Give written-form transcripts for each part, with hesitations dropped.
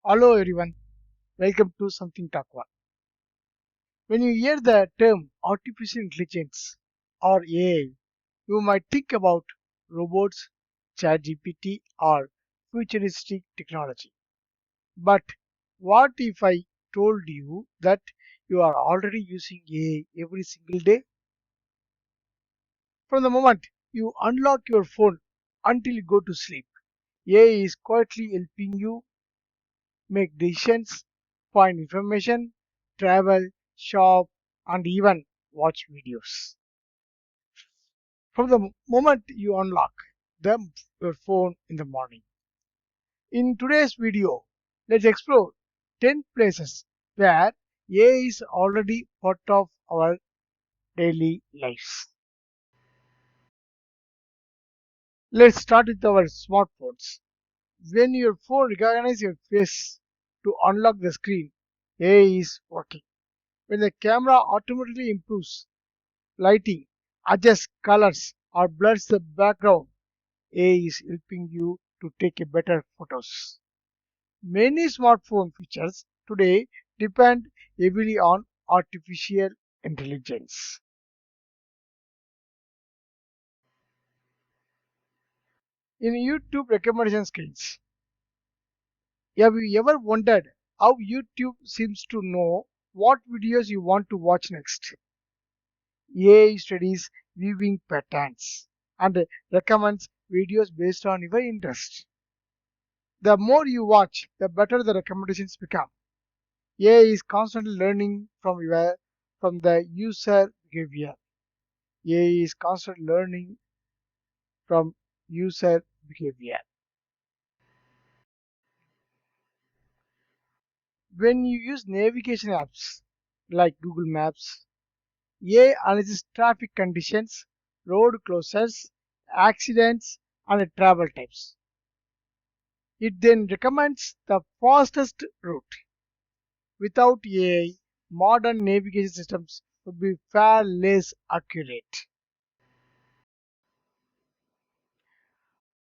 Hello everyone, welcome to Something Talk One. When you hear the term artificial intelligence or AI, you might think about robots, ChatGPT, or futuristic technology. But what if I told you that you are already using AI every single day? From the moment you unlock your phone until you go to sleep, AI is quietly helping you make decisions, find information, travel, shop, and even watch videos. From the moment you unlock your phone in the morning. In today's video, let's explore 10 places where AI is already part of our daily lives. Let's start with our smartphones. When your phone recognizes your face to unlock the screen, AI is working. When the camera automatically improves lighting, adjusts colors, or blurs the background, AI is helping you to take a better photos. Many smartphone features today depend heavily on artificial intelligence. In YouTube recommendation screens, have you ever wondered how YouTube seems to know what videos you want to watch next? AI studies viewing patterns and recommends videos based on your interest. The more you watch, the better the recommendations become. AI is constantly learning from the user behavior. AI is constantly learning from user behavior. When you use navigation apps like Google Maps, AI analyzes traffic conditions, road closures, accidents, and travel times. It then recommends the fastest route. Without AI, modern navigation systems would be far less accurate.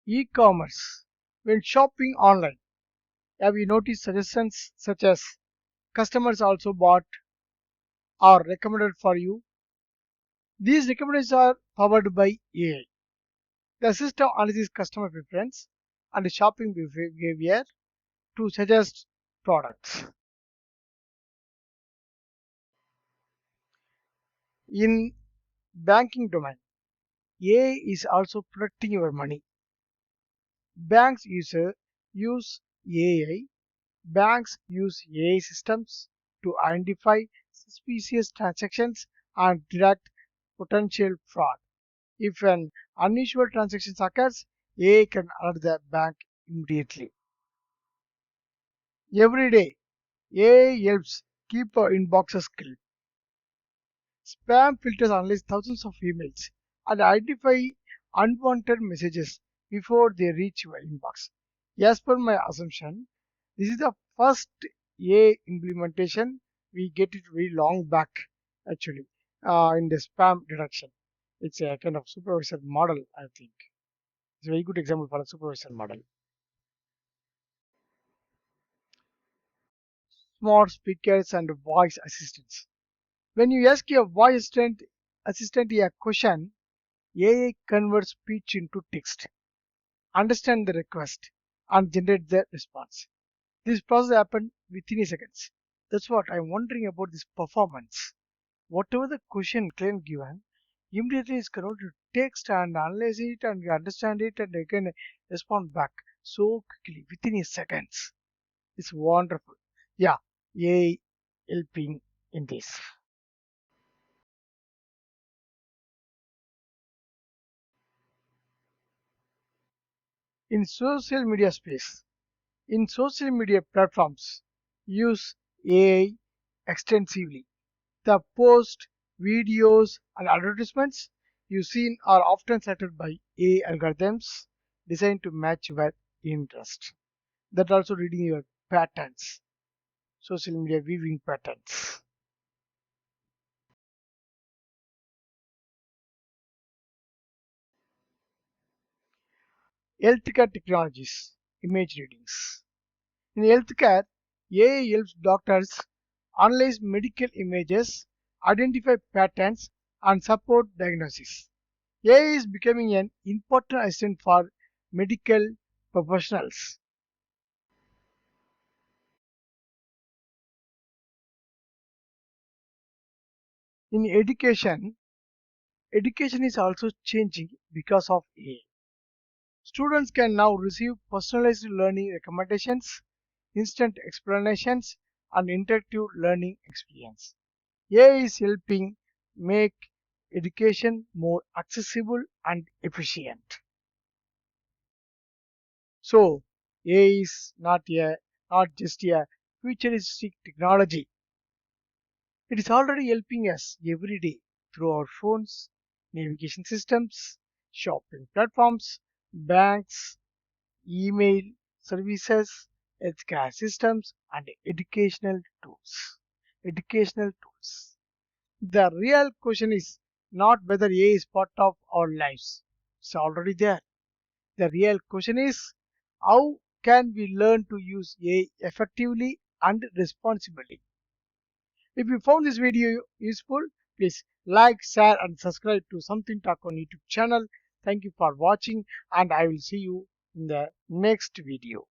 E-commerce. When shopping online, have you noticed suggestions such as customers also bought or recommended for you? These recommendations are powered by AI. The system analyzes customer preference and shopping behavior to suggest products. In banking domain, AI is also protecting your money. Banks use AI. Banks use AI systems to identify suspicious transactions and detect potential fraud. If an unusual transaction occurs, AI can alert the bank immediately. Every day, AI helps keep our inboxes clean. Spam filters analyze thousands of emails and identify unwanted messages before they reach your inbox. As per my assumption, this is the first AI implementation we get it very long back actually in the spam detection. It's a kind of supervisor model, I think. It's a very good example for a supervisor model. Smart speakers and voice assistants. When you ask your assistant a question, AI converts speech into text, understand the request, and generate the response. This process happened within a seconds. That's what I'm wondering about this performance. Whatever the question client given, immediately is converted to text and analyze it and you understand it and you can respond back so quickly within a seconds. It's wonderful. Yeah, AI helping in this. In social media space, in social media platforms, use AI extensively. The posts, videos, and advertisements you see are often selected by AI algorithms designed to match your interest. That also reading your patterns, social media viewing patterns. Healthcare technologies, image readings. In healthcare, AI helps doctors analyze medical images, identify patterns, and support diagnosis. AI is becoming an important assistant for medical professionals. In education, education is also changing because of AI. Students can now receive personalized learning recommendations, instant explanations, and interactive learning experience. AI is helping make education more accessible and efficient. So, AI is not just a futuristic technology. It is already helping us every day through our phones, navigation systems, shopping platforms, banks, email services, healthcare systems, and Educational tools. The real question is not whether AI is part of our lives. It's already there. The real question is how can we learn to use AI effectively and responsibly? If you found this video useful, please like, share, and subscribe to Something Talk on YouTube channel. Thank you for watching, and I will see you in the next video.